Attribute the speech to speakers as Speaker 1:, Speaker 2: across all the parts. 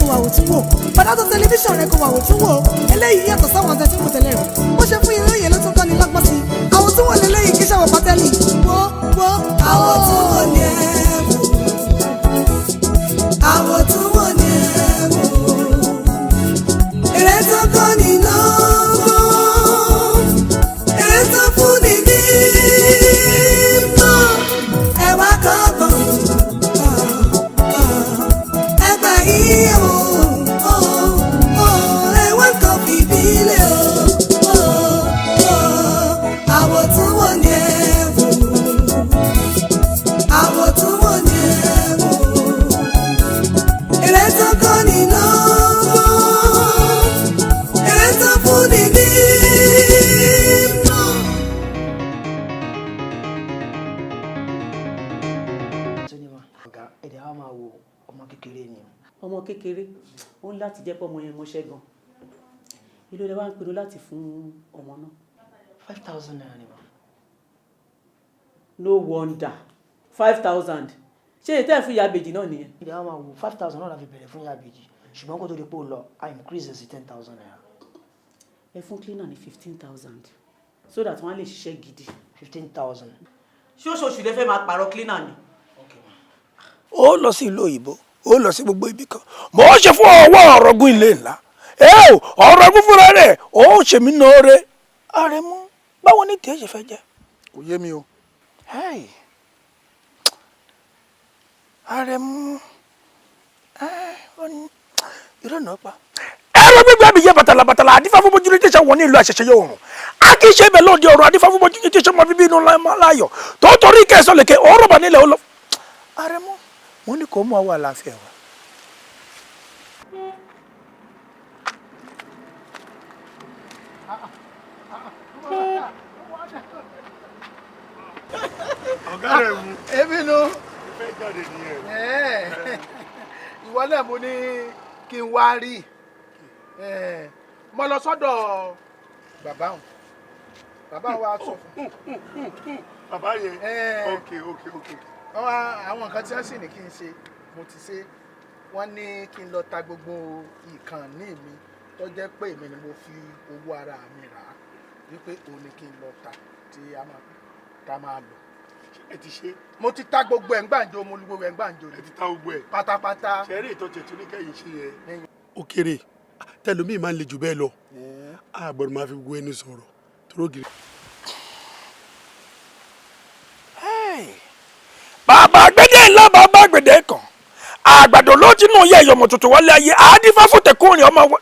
Speaker 1: wà wò tún wò padà tó tẹlifíṣàn rẹ kó wà wò tún wò eléyìí yàtọ̀ sáwọn àtẹ tí kò tẹ̀lé rẹ̀ bó ṣe fún ilé yẹn ló tún kọ́ ni lọ́gbọ́n sí àwọn tún wò lélẹ́yìí kí ṣàwọ̀ pátẹ́lì wo àwọn tún wò ní ẹ̀wò àwọn tún wò ní ẹ̀wò èrè tó kọ́ ni lọ́wọ́ èrè tó fún ni ní mọ́ ẹ̀wà kọ́kọ́ ẹgbà yìí ẹ̀wà kọ́ fìdí lé àwọ̀ tún wò ní ẹ̀wò àwọ̀ tún wò ní ẹ̀wò èrè tó kọ́ ni lọ́wọ́ èrè tó fún ni ní mọ́.
Speaker 2: ọ̀gá ẹ̀dẹ̀ á máa wo ọmọ kékeré ni.
Speaker 3: ọmọ kékeré ó ń láti jẹ́ pé ọmọ yẹn mọṣẹ́ gan ìlú rẹ̀ wá ń pinnu láti fún ọmọ náà.
Speaker 2: 5,000 naira ni ma.
Speaker 3: no wonder 5,000 ṣé ètò ẹ̀ fún ìyá àbèjì náà nìyẹn.
Speaker 2: ẹ̀dẹ̀ á máa wo 5,000 náà la fi bẹ̀rẹ̀ fún ìyá àbèjì ṣùgbọ́n kó tó di pé ó lọ I increase sí 10,000 naira.
Speaker 3: ẹ fún cleaner ní 15,000 so that wọ́n á lè ṣiṣẹ́ gidi.
Speaker 2: 15,000.
Speaker 3: ṣé oṣooṣù lè fẹ́ máa pààrọ̀ cleaner ni.
Speaker 4: ó lọ sí ìlú òyìnbó ó lọ sí gbogbo ibì kan mo ṣe fún ọwọ́ ọ̀rọ̀gún ilé ńlá ọ̀rọ̀gún fúnra rẹ̀ ó ṣe mí nóore Àrẹ̀mú báwo ni tiẹ̀ ṣe fẹ́ jẹ́.
Speaker 5: kò yé mi o.
Speaker 4: Àrẹ̀mú ìrọ̀nà pa ẹ̀rọ gbígbé àbíyẹ bàtàlà bàtàlà àdífà fún bójú ní tẹ̀sán wọn ní ìlú àṣẹṣẹ yóò rùn a kì í ṣe ibẹ̀ lóde ọ̀rọ̀ àdífà fún bójú ní tẹ̀sán ọmọ bíbí inú láyọ̀ tó torí kẹsàn lèkè ọ̀rọ̀ bà nílẹ̀ ó lọ. Àrẹ̀mú wọn ní kò mú àwọn àlàáfíà wa.
Speaker 5: ọ̀gá rẹ̀ mú.
Speaker 6: èmi nu.
Speaker 5: ìfẹ́ jáde nìyẹn.
Speaker 6: ìwọ náà mo ní kí n wá rí mo lọ sọ́dọ̀ bàbá òun bàbá wa sọ fún.
Speaker 5: bàbá yẹn ok.
Speaker 6: àwọn nǹkan tí wọ́n sì ní kí n ṣe mo ti ṣe wọ́n ní kí n lọ ta gbogbo ìkànnì mi tó jẹ́ pé èmi ni mo fi owó ara mi rà á wípé òun ni kí n lọ ta tí a máa lò.
Speaker 5: ẹ ti ṣe.
Speaker 6: mo ti ta gbogbo ẹ̀ ń gbàǹjo mo lu gbogbo ẹ̀ ń gbàǹjo.
Speaker 5: ẹ ti ta gbogbo ẹ̀.
Speaker 6: pátápátá.
Speaker 5: ṣẹ́rí ìtọ́jú tó ní kẹ́yìn ṣe yẹn. ó kéré tẹlomi máa ń le jù bẹ́ẹ̀ lọ àgbọ̀dọ̀ máa fi gbogbo ẹni sọ̀rọ̀ tó gírí.
Speaker 4: bàbá gbẹdẹ ńlá bàbá gbẹdẹ kan àgbàdo ló ti nù yẹ ìyọmọ tuntun wọlé ayé àdífá fún tẹkùnrin ọmọ wọn.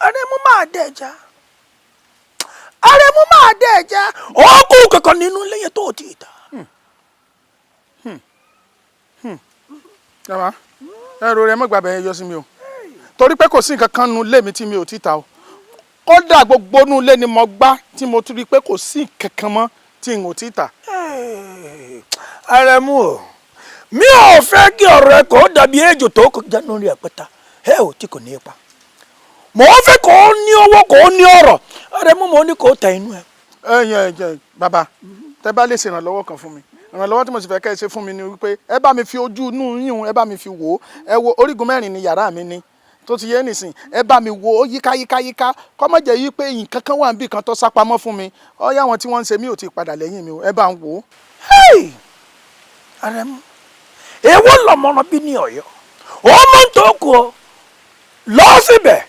Speaker 4: Àrẹ̀mú máa dẹ̀jà Àrẹ̀mú máa dẹ̀jà ọkùn kankan nínú lẹ́yìn tó ti ta.
Speaker 6: Bàbá ẹrù rẹ mọ́ gbàgbẹ́ yọ sí mi o torí pé kò sí nǹkan kan nu ilé mi tí mi ò ti ta o kódà gbogbo nu ilé ni mo gbá tí mo tún rí pé kò sí nǹkan kan mọ́ tí n ò ti ta.
Speaker 4: Àrẹ̀mú o mi ò fẹ́ kí ọ̀rọ̀ ẹ kò dàbí ejò tó kọjá lórí àpáta ẹ ò tí kò ní ipa mo fẹ́ kó ní owó kó ní ọ̀rọ̀ Àrẹ̀mú mo ní kó ta inú ẹ.
Speaker 6: Bàbá tẹ bá lè ṣèrànlọ́wọ́ kan fún mi ìrànlọ́wọ́ tí mo sì fẹ́ kẹ́ ẹ ṣe fún mi ni wípé ẹ bá mi fi ojú inú yín ẹ bá mi fi wò ó ẹ wo orígun mẹ́rin ni yàrá mi ni tó ti yé nìsín ẹ bá mi wò ó yíká kọ́ mọ̀ jẹ́ yí pé nǹkan kan wà níbì kan tó sápamọ́ fún mi ọ̀yá àwọn tí wọ́n ń ṣe mí ò ti padà lẹ́yìn mi ẹ bá ń wò ó.
Speaker 4: Àrẹ̀mú èwo lọmọràn bí ní Ọ̀yọ́ ọmọ tó kù ọ lọ síbẹ̀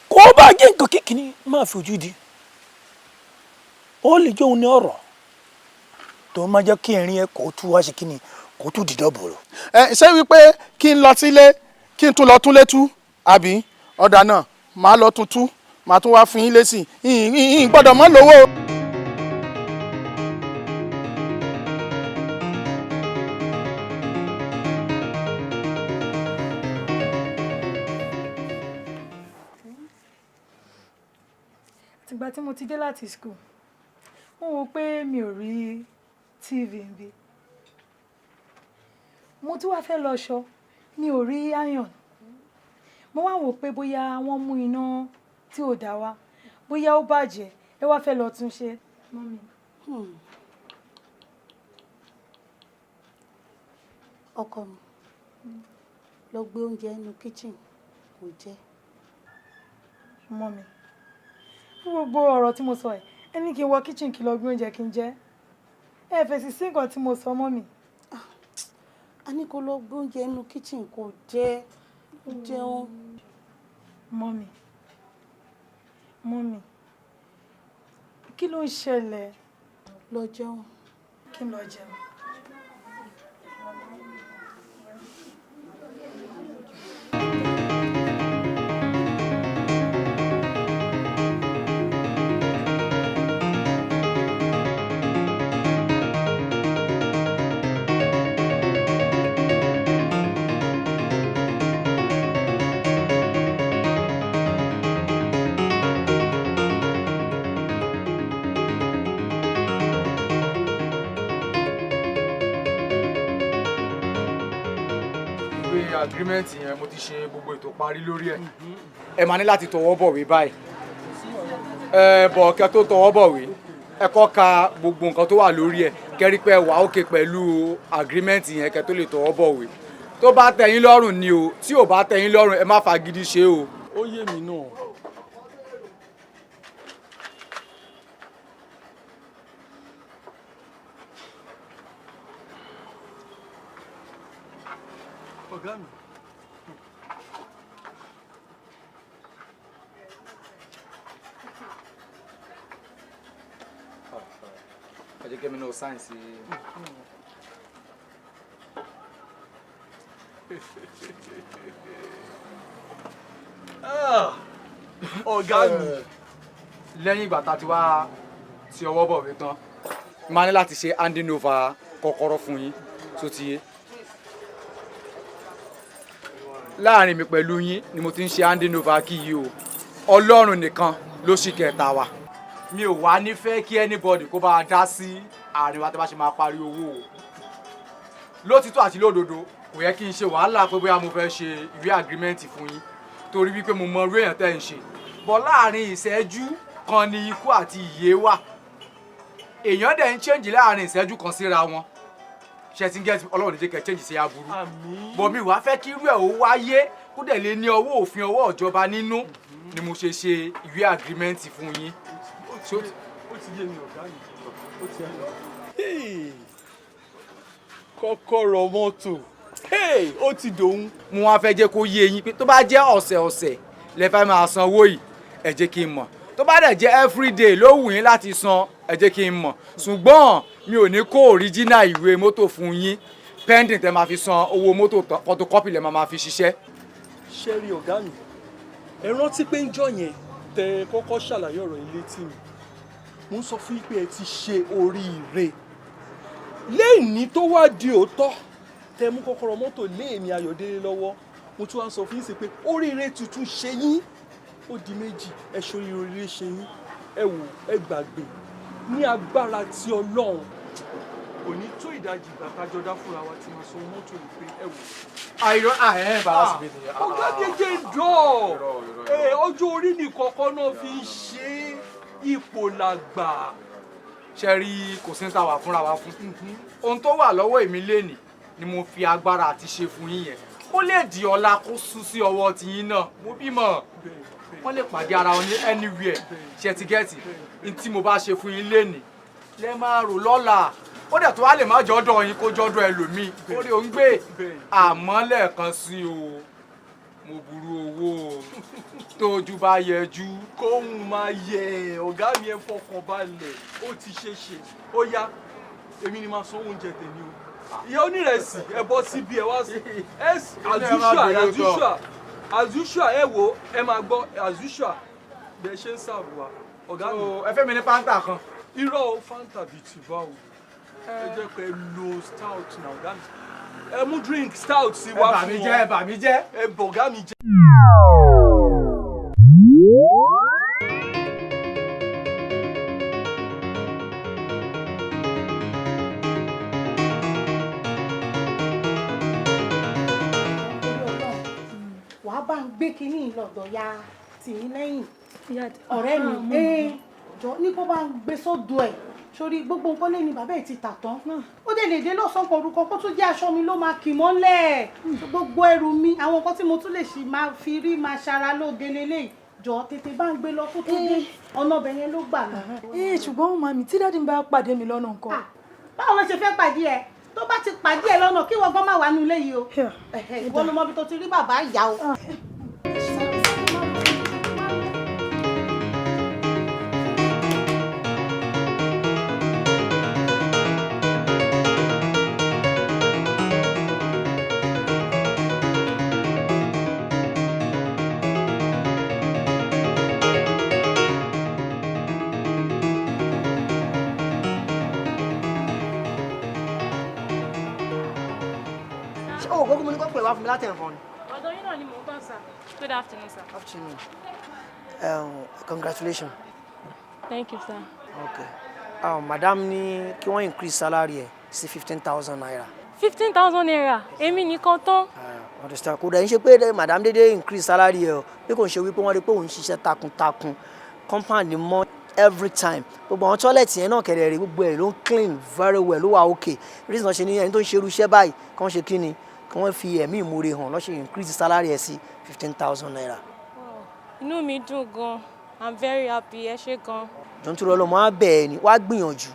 Speaker 4: kó bá jẹ́ nǹkan kékeré máa fi ojú di ó lè jẹ́ òun ní ọ̀rọ̀ tó máa jẹ́ kí ẹ̀rín ẹ kó tú wá sí kíni kó tú dìdọ́ bòrò.
Speaker 6: ṣé wípé kí n lọ sílé kí n tún lọ tún létú àbí ọ̀dà náà màá lọ tuntun màá tún wá fún yín lésì ìyìn gbọ́dọ̀ mọ́ lówó.
Speaker 7: àtìgbà tí mo ti dé láti school mo wò pé mi ò rí TV níbí mo tún wá fẹ́ lọ ṣọ mi ò rí iron mo wá wò pé bóyá wọ́n mú iná tí ò dá wa bóyá ó bàjẹ́ ẹ wá fẹ́ lọ tún ṣe mọ́mì.
Speaker 3: ọkọ mi lọ gbé oúnjẹ inú kitchen kò jẹ.
Speaker 7: mọ́mì fún gbogbo ọ̀rọ̀ tí mo sọ ẹ̀ ẹ ní kí n wọ kitchen kí lọ gbé oúnjẹ kí n jẹ ẹ fèsì sí nǹkan tí mo sọ mọ́mì.
Speaker 3: a ní kó lọ gbé oúnjẹ inú kitchen kò jẹ jẹun.
Speaker 7: mọ́mì kí ló ń ṣẹlẹ̀.
Speaker 3: lọ jẹun.
Speaker 7: kí n lọ jẹun.
Speaker 8: agreement yẹn mo ti ṣe gbogbo ètò parí lórí ẹ̀. ẹ máa ní láti tọwọ́ bọ̀wé báyìí. bọ̀ kẹ́ tó tọwọ́ bọ̀wé ẹ kọ́ ka gbogbo nǹkan tó wà lórí ẹ̀ kẹ́rí pé wà ókè pẹ̀lú agreement yẹn kẹ́ tó lè tọwọ́ bọ̀wé. tó bá tẹ́yín lọ́rùn ni o tí ò bá tẹ́yín lọ́rùn ẹ má fagídí ṣe o.
Speaker 6: ó yé mi náà. ọ̀gá mi.
Speaker 8: ẹ jẹ́ kí mi náà sáyẹ̀nsì.
Speaker 6: ọ̀gá mi.
Speaker 8: lẹ́yìn ìgbà tá a ti wá ti ọwọ́ bọ̀ wí tán máa ní láti ṣe handing over kọ́kọ́rọ́ fún yín tó ti yé. láàrin mi pẹ̀lú yín ni mo ti ń ṣe handing over kí yìí o ọlọ́run nìkan ló ṣì kẹta wa. mi ò wá ní fẹ́ kí anybody kó bá a dá sí àárín wa tó bá ṣe máa parí owó o. lótìtọ́ àti lódodo kò yẹ kí n ṣe wàhálà pé bóyá mo fẹ́ ṣe ìwé agreement fún yín torí wípé mo mọ irú èèyàn tẹ́ ń ṣe bọ́ láàrin ìṣẹ́jú kan ni ikú àti ìyè wà èèyàn dẹ̀ ń change láàrin ìṣẹ́jú kan síra wọn ṣe ti ń gẹ́tì ọlọ́run ní jẹ́ kẹ́ change sí aburú bọ̀ mi wàá fẹ́ kí irú ẹ̀ ó wáyé kó dẹ̀ lè ní ọwọ́ òfin ọwọ́ ìjọba nínú ni mo ṣe ṣe ìwé agreement fún yín.
Speaker 6: ó ti yé mi ọ̀gá mi ó ti yé mi. kọ́kọ́rọ́ mọ́tò ó ti dòun.
Speaker 8: mo wá fẹ́ jẹ́ kó yé yín pé tó bá jẹ́ ọ̀sẹ̀ọ̀sẹ̀ lẹ fẹ́ máa san owó yìí ẹ jẹ́ kí n mọ̀ tó bá dẹ̀ jẹ́ everyday ló wù yín láti san ẹ jẹ́ kí n mọ̀ ṣùgbọ́n mi ò ní kó original ìwé mọ́tò fún yín pending tẹ máa fi san owó mọ́tò photocopy lẹ máa fi ṣiṣẹ́.
Speaker 6: ṣẹ́rí ọ̀gá mi ẹ rántí pé ń jọ yẹn tẹ kọ́kọ́ ṣàlàyé ọ̀rọ̀ ilé tí mi mo ń sọ fún yín pé ẹ ti ṣe oríire lẹ́yìn tó wá di òótọ́ tẹ mú kọ́kọ́rọ́ mọ́tò lé èmi Ayọ̀délé lọ́wọ́ mo tún wá ń sọ fún yín sí pé oríire tuntun ṣe yín ó di méjì ẹ ṣorí oríire ṣe yín ẹ wò ẹ gbàgbé ní agbára tí Ọlọ́run kò ní tó ìdajì ìgbà tájọ dá fúnra wa tí máa san mọ́tò rẹ̀ pé ẹ wò.
Speaker 8: àìrọ bàbá sì bèèrè.
Speaker 6: ọ̀gá dédé dọ̀ ọjọ́ orí nìkan kan náà fi ń ṣe ipò làgbà.
Speaker 8: ṣe rí kò sí ní tàwa fúnra wa fún ohun tó wà lọ́wọ́ èmi lénìí ni mo fi agbára àti ṣe fún yín yẹn ó lè di ọ̀la kó sún sí ọwọ́ tiyín náà mo bímọ wọ́n lè pàdé ara wọn ní anywhere ṣe ti gẹ́tì ní tí mo bá ṣe fún yín lénìí lẹ́ máa rò lọ́la ó dẹ̀ tó wá lè má jọ́dọ̀ yín kó jọ́dọ̀ ẹlòmíì ó rí òun gbé àmọ́ lẹ́ẹ̀kan sí o mo burú owó tójú bá yẹjú.
Speaker 6: kóhun máa yẹ ọ̀gá mi ẹ fọkàn balẹ̀ ó ti ṣe ṣe ó yá èmi ni máa san oúnjẹ tèmi o ìyá onírẹsì ẹ bọ́ síbi ẹ wá sí as usual ẹ wo ẹ máa gbọ́ as usual bẹ́ẹ̀ ṣe ń ṣàbù wa ọ̀gá mi.
Speaker 8: ẹ fẹ́ mi ní fanta kan.
Speaker 6: irọ́ o fanta bíi ti báwo ẹ jẹ́ pé lo stout na ọ̀gá mi ẹ mú drink stout sí wá fún wọn
Speaker 8: ẹ bà mí jẹ́
Speaker 6: ẹ bọ̀ ọ̀gá mi jẹ́.
Speaker 3: wàá bá ń gbé kínní lọ́dọ̀ ya tìyín lẹ́yìn ọ̀rẹ́ mi
Speaker 9: jọ ní kó bá ń gbé sódò ẹ̀ sórí gbogbo nǹkan lé ní bàbá ẹ̀ ti tà tán ó dẹ̀ lè dé lọ́sàn-án kan orúkọ kó tún jẹ́ aṣọ mi ló máa kì mọ́lẹ̀ gbogbo ẹrù mi àwọn nǹkan tí mo tún lè ṣe máa fi rí máa ṣara lóge lélẹ́yìí jọ tètè bá ń gbé lọ kó tó dé ọ̀nà ọbẹ̀ yẹn ló gbà lọ.
Speaker 7: ṣùgbọ́n màmí tí dáàdì ń bá pàdé mi lọ́nà nǹkan.
Speaker 9: báwo ló ṣe fẹ́ pàdé ẹ tó bá ti pàdé ẹ lọ́nà kí wọ́n gan máa wà ní ilé yìí o ìwọ ló mọ bí tó ti rí bàbá ìyá o.
Speaker 10: Ọ̀dọ̀ yín náà ni mò ń bá sir. Good afternoon, sir.
Speaker 2: Afternoon. Congratulations.
Speaker 10: Thank you, sir.
Speaker 2: Okay. Madam ní kí wọ́n increase salary ẹ̀ sí 15,000 naira.
Speaker 10: 15,000 naira. Èmi nìkan tán.
Speaker 2: Understand? Kò dẹ̀ ń ṣe pé madam dédé increase salary ẹ̀ o. Bí kò ń ṣe wípé wọ́n rí pé òun ṣiṣẹ́ takuntakun. Compound ni mọ́ every time. Gbogbo àwọn toilet yẹn náà kẹ̀rẹ̀ rí gbogbo ẹ̀ ló ń clean very well ló wà okay. Reason ṣe ni ẹni tó ń ṣerú iṣẹ́ báyìí kàn ṣe kí ni kí wọ́n fi ẹ̀mí ìmoore hàn lọ́sẹ̀ increase salary ẹ̀ sí 15,000 naira.
Speaker 10: Inú mi dùn gan. I'm very happy. Ẹ ṣé gan.
Speaker 2: Jọ̀ọ́ nítorí Ọlọ́run á bẹ̀ ẹ́ ni wá gbìyànjú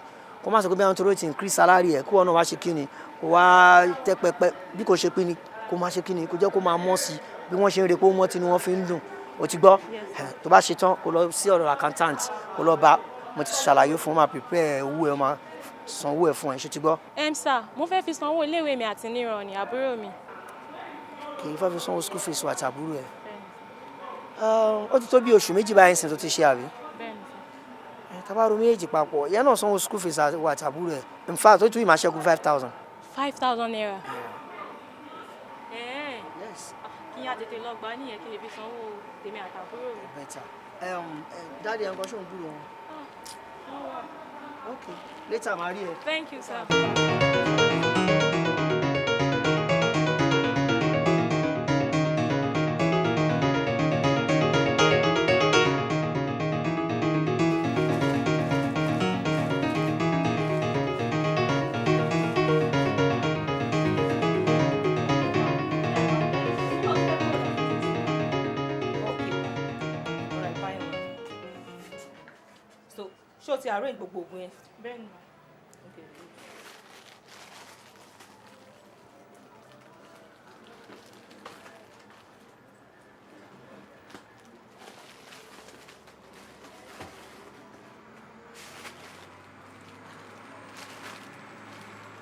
Speaker 2: kó má sọ pé bí àwọn tó ti increase salary ẹ̀ kó ọ̀nà wá ṣe kí ni kó wá tẹ́ pẹpẹ bí kò ṣe pé ni kó má ṣe kí ni kó jẹ́ kó máa mọ́ sí bí wọ́n ṣe ń rí pé ó mọ́ tí ni wọ́n fi ń dùn ó ti gbọ́ tó bá ṣe tán kó lọ sí ọ̀dọ̀ accountant kó lọ bá mo ti ṣàlàyé fún máa prepare owó ẹ̀ máa sanwó ẹ̀ fún ẹ̀ ṣe ti gbọ́.
Speaker 10: Sir, mo fẹ́ fi sanwó iléèwé mi àti níran ni àbúrò mi.
Speaker 2: Kì í fẹ́ fi sanwó school fees wa àti àbúrò ẹ̀. Ó ti tó bí oṣù méjì báyìí sìn tó ti ṣe àbí. Tábàrò méjì papọ̀ ìyẹn náà sanwó school fees wa àti àbúrò ẹ̀. In fact ó tún ìmáa ṣẹ́kù 5,000.
Speaker 10: 5,000 naira. Kí á tètè lọ gbà nìyẹn kí lè fi sanwó tèmi àtàbúrò mi.
Speaker 2: Better. Dáàdi ẹ̀ ń kọ́ ṣóun dúró wọn. Okay, later màá rí ẹ.
Speaker 10: Thank you, sir.
Speaker 3: Ṣé o ti arrange gbogbo ògùn yẹn?
Speaker 10: Bẹ́ẹ̀ni.
Speaker 3: Okay.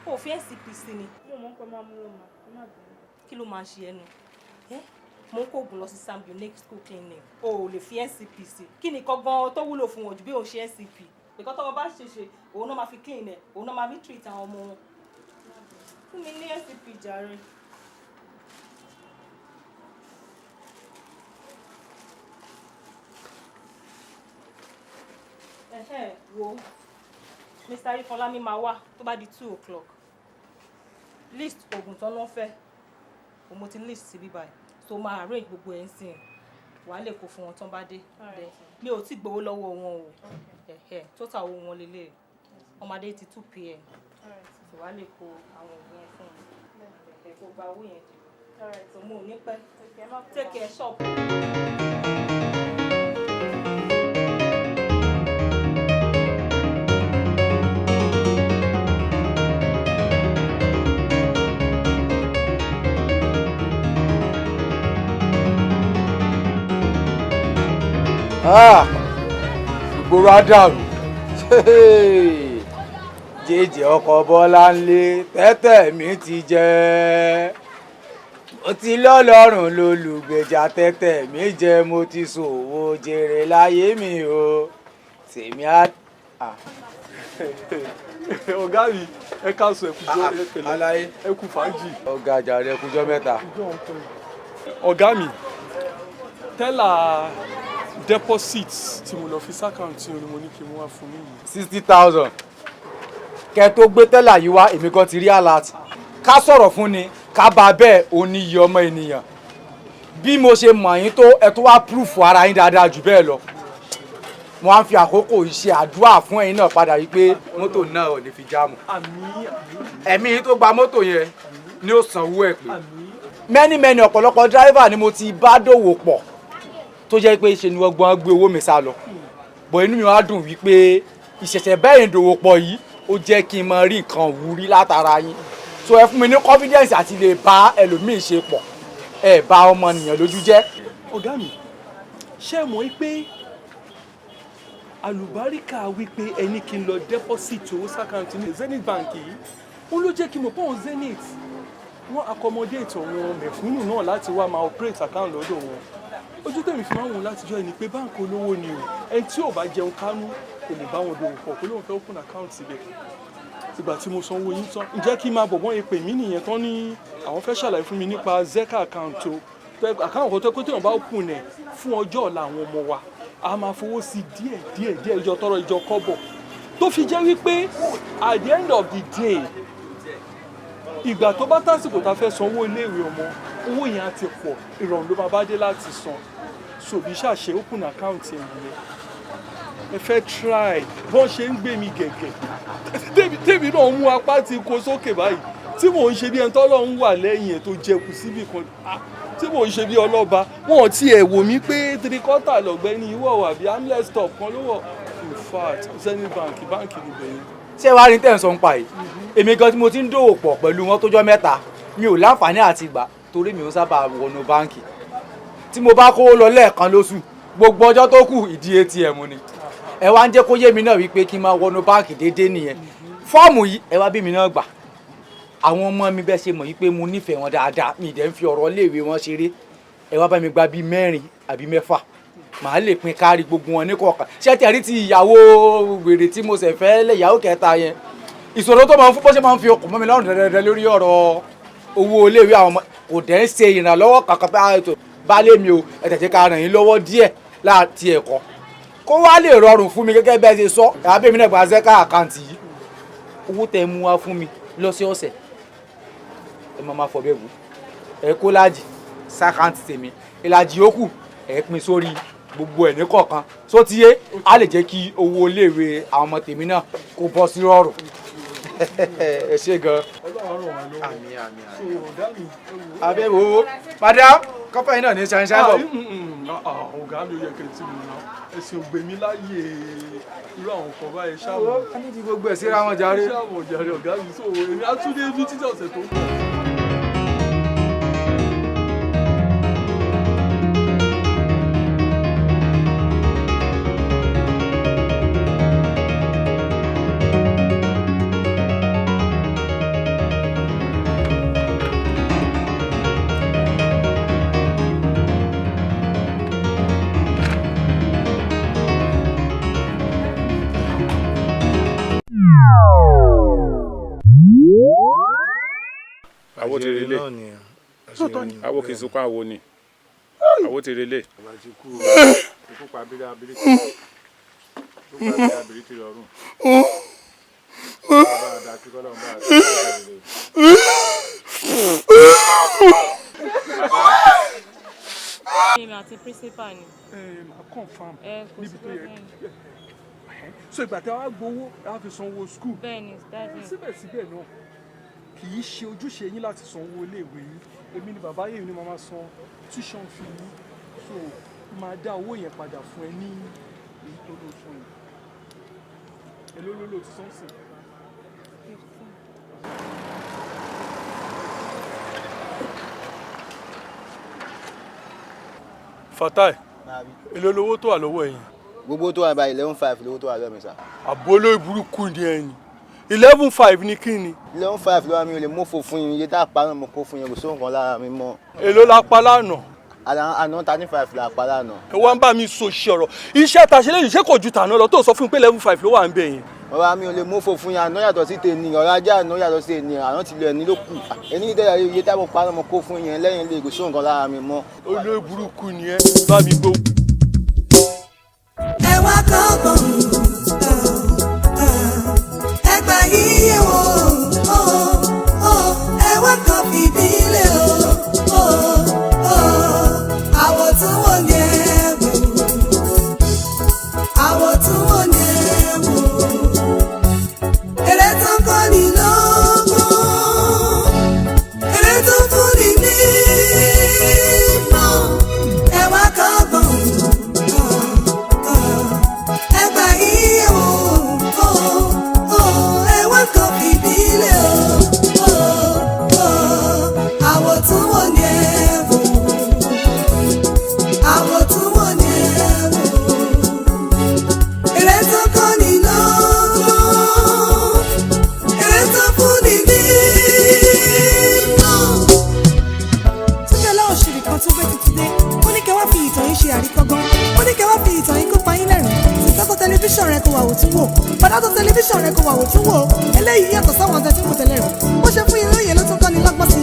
Speaker 3: O fi SCPC ni.
Speaker 10: Mo mọ̀ pé máa mú lọ mà.
Speaker 3: Kí ló máa ṣe ẹnu? Mo ń kó oògùn lọ sí Sam Unique School Clinic. O ò lè fi SCPC. Kí ni gangan tó wúlò fún wọn jù bí o ṣe SCP? Because tọ́wọ́ bá ṣèṣe, òun náà máa fi clean ẹ̀, òun náà máa fi treat àwọn ọmọ wọn. Fún mi ní SCP jàre. Wo Mr. Ifọlámi máa wá tó bá di 2 o'clock. List oògùn tán ló ń fẹ́. Mo ti list síbí báyìí. So máa arrange gbogbo ẹ̀ ń sìn. Wàá lè kó fún wọn tán bá dé. Mi ò tí gbowó lọ́wọ́ wọn o. Total owó wọn lélẹ̀. Ọmọdé ti 2 p.m. So wàá lè kó àwọn oògùn yẹn fún wọn. Kó gba owó yẹn jù. So mo ò ní pẹ́. Take care shop.
Speaker 8: Ìgboro á dàrú jẹ́jẹ́ ọkọ̀ Bọ́lá ńlé tẹ́tẹ́ mi ti jẹ́ mo ti lọ́lọ́run lólùgbèjà tẹ́tẹ́ mi jẹ́ mo ti ṣòwò jèrè láyé mi o tèmi á.
Speaker 11: Ọ̀gá mi ẹ káàsọ̀ ẹ̀kújọ́ ẹ̀kú fàájì.
Speaker 8: Ọ̀gá àjàre ẹ̀kújọ́ mẹ́ta.
Speaker 11: Ọ̀gá mi tẹ́lá deposit tí mo lọ fi sákàǹtì orin mo ní kí n wá fún mi.
Speaker 8: 60,000. Kẹ́ tó gbé tẹ́lá yìí wá èmi kan ti rí alert. Ká sọ̀rọ̀ fún ni ká bá bẹ́ẹ̀ ò ní iye ọmọ ènìyàn. Bí mo ṣe mọ̀ yín tó ẹ tó wá proof ara yín dáadáa jù bẹ́ẹ̀ lọ. mo á fi àkókò iṣẹ́ àdúrà fún ẹ̀yin náà padà wípé mọ́tò náà ò ní fi jáàmù. ẹ̀mí tó gba mọ́tò yẹn ni ó sanwó ẹ̀ pé mẹ́ni ọ̀pọ̀lọpọ̀ dráìvà ni mo ti bá dòwò pọ̀ tó jẹ́ pé ṣe ni wọ́n gbọ́n gbé owó mi sá lọ bọ̀ inú mi wá dùn wípé ìṣẹ̀ṣẹ̀ bẹ́ẹ̀ dòwò pọ̀ yìí ó jẹ́ kí n máa rí nǹkan wúrí látara yín so ẹ fún mi ní confidence àti lè bá ẹlòmíì ṣe pọ̀ ẹ bá ọmọnìyàn lójú jẹ́.
Speaker 11: ọ̀gá mi ṣé mọ̀ pé àlùbáríkà wípé ẹni kí n lọ deposit owó sákàǹtì ní Zenith Bank yìí ó ló jẹ́ kí n mọ̀ pé òun Zenith wọ́n accommodate àwọn mẹ̀kúnnù náà láti wá máa operate account lọ́dọ̀ wọn ojú tèmi fi máa ń wò látijọ́ ẹni pé báńkì olówó ni o ẹni tí ò bá jẹun kánú kò lè bá wọn dòwò pọ̀ pé lóun fẹ́ open account síbẹ̀ ìgbà tí mo sanwó yín tán ǹjẹ́ kí n máa bọ̀ wọ́n èpè mí nìyẹn tán ní àwọn fẹ́ ṣàlàyé fún mi nípa zeka account o account kan tó kó téèyàn bá open ẹ̀ fún ọjọ́ ọ̀la àwọn ọmọ wa a máa fowó sí díẹ̀ ìjọ tọrọ ìjọ kọ́bọ̀ tó fi jẹ́ wípé at the end of the day ìgbà tó bá tásìkò tá a fẹ́ sanwó iléèwé ọmọ owó yẹn á ti pọ̀ ìrọ̀rùn ló máa bá dé láti san ṣòbí ṣàṣe open account yẹn nìyẹn ẹ fẹ́ try bọ́n ṣe ń gbé mi gẹ̀gẹ̀ tèmi náà mú apá ti kó sókè báyìí tí mò ń ṣe bí ẹni tọ́lọ́run wà lẹ́yìn ẹ̀ tó jẹkù síbì kan tí mò ń ṣe bí ọlọ́ba wọn ò tiẹ̀ wò mí pé tirikọ́tà lọ́gbẹ́ni ìwọ̀ wà bí amlet stop kan ló wọ̀ in fact Zenith Bank báńkì níbẹ̀ yẹn.
Speaker 8: ṣé wàá rí tẹ̀sán ń pa yìí èmi gan tí mo ti ń dòwò pọ̀ pẹ̀lú wọn tójọ́ mẹ́ta mi ò láǹfààní àti gbà torí mi ò sábà wọnú báńkì tí mo bá kówó lọ lẹ́ẹ̀kan lóṣù gbogbo ọjọ́ tó kù ìdí ATM ni ẹ wá ń jẹ́ kó yé mi náà wípé kí n máa wọnú báńkì déédéé nìyẹn fọ́ọ̀mù yìí ẹ wá bí mi náà gbà àwọn ọmọ mi bẹ́ẹ̀ ṣe mọ̀ wípé mo nífẹ̀ẹ́ wọn dáadáa mi ìdẹ́ ń fi ọ̀rọ̀ léèwé wọn ṣeré ẹ wá bá mi gba bíi 4 àbí 6 màá lè pín kárí gbogbo wọn ní kọ̀ọ̀kan ṣé tẹ̀rí ti ìyàwó wèrè tí mo ṣẹ̀ fẹ́ lẹ̀ ìyàwó kẹta yẹn ìṣòro tó máa ń fún bó ṣe máa ń fi okùn mọ́ mi lọ́rùn dẹ́dẹ́dẹ́ lórí ọ̀rọ̀ owó iléèwé àwọn ọmọ kò dẹ́ ń ṣe ìrànlọ́wọ́ kankan pé àìtò baálé mi o ẹ tẹ̀sí ká ràn yín lọ́wọ́ díẹ̀ láti ẹ̀kọ́ kó wá lè rọrùn fún mi gẹ́gẹ́ bẹ́ẹ̀ ṣe sọ àbí mi náà gba zeka àkáǹtì yìí owó tẹ mú wá fún mi lọ́sọ̀ọ̀sẹ̀ ẹ máa fọ bẹ́ẹ̀ wò ẹ kó láàjì sákàǹtì tèmi ìlàjì yòókù ẹ pín sórí gbogbo ẹ̀ ní kọ̀ọ̀kan só ti yé á lè jẹ́ kí owó iléèwé àwọn ọmọ tèmi náà kó bọ́ sí rọrùn ẹ ṣe gan. àmì àbẹ̀wò madam kọ́pẹ́ yìí náà ní ṣáínṣáín bọ̀.
Speaker 11: ọ̀gá mi ò yẹ kẹ́ tí mo ná ẹ̀sìn ògbé mi láyè irú àwọn kan báyìí ṣáàmù.
Speaker 8: a ní ti gbogbo ẹ̀ síra wọn jàre.
Speaker 11: ṣáàmù jàre ọ̀gá mi sọ èmi á tún dé ibi títí ọ̀sẹ̀ tó ń bọ̀.
Speaker 12: àwo ti relé àwo kì í sunkún àwo ni àwo ti relé.
Speaker 10: èmi àti principal ni.
Speaker 11: máa confam níbi tó yẹ so ìgbà tí a wá gbowó a fi sanwó school.
Speaker 10: bẹ́ẹ̀ni dájú.
Speaker 11: síbẹ̀síbẹ̀ náà kì í ṣe ojúṣe yín láti sanwó iléèwé yín èmi ni bàbá yìí ni màá máa san tuition fee yín so máa dá owó yẹn padà fún ẹ ní èyí tó ló sọ yìí èló ló lò ti sọ́ọ̀sì. Fatai èló lówó tó wà lọ́wọ́ ẹ̀yin.
Speaker 13: gbogbo tó wà báyìí 11,500 lówó tó wà lọ́wọ́ mi sà.
Speaker 11: àbóló ìburúkú ni ẹni 11,500 ní kí ni.
Speaker 13: 11,500 lọ́wọ́ mi ò lè mọ́fò fún yín iye tá a pa náà mo kó fún yín kò sóhun kan lára mi mọ́.
Speaker 11: èló la pa lánàá.
Speaker 13: àná 35 la pa lánàá.
Speaker 11: ẹ wá ń bá mi so ṣe ọ̀rọ̀ iṣẹ́ ta ṣe lẹ́yìn iṣẹ́ kò ju tàná lọ tó sọ fún mi pé 11,500 ló wà ń bẹ̀ yẹn.
Speaker 13: ọ̀rọ̀ mi ò lè mọ́fò fún yín àná yàtọ̀ sí tèmi ọ̀rọ̀ ajá àná yàtọ̀ sí ènìyàn àná ti lọ ẹni ló kù ẹni ní tẹ́lẹ̀ iye tá a pa náà mo kó fún yín lẹ́yìn ilé kò sóhun kan lára mi mọ́.
Speaker 11: olóyè burúkú ni ẹ bá mi gbó.
Speaker 1: ẹ wá kọ́gbọ̀n ẹgbà yíyẹ wò ẹ wá kọ́ fìdí lé o àwọ̀ tó wọ̀ ní ẹ̀wò àwọ̀ máa tún gbé tuntun dé. Ó ní kẹ́ wá fi ìtàn yín ṣe àríkọ́gbọ́n. Ó ní kẹ́ wá fi ìtàn yín kó pa yín lẹ́rìn. Sísọ́tọ̀ tẹlifíṣàn rẹ kò wà wò tún wò. Bàdátọ̀ tẹlifíṣàn rẹ kò wà wò tún wò. Eléyìí yàtọ̀ sáwọn ọ̀tẹ̀ tí kò tẹ̀lé rẹ̀. Bó ṣe fún yín lóye ló tún kọ́ni lọ́gbọ́n sí.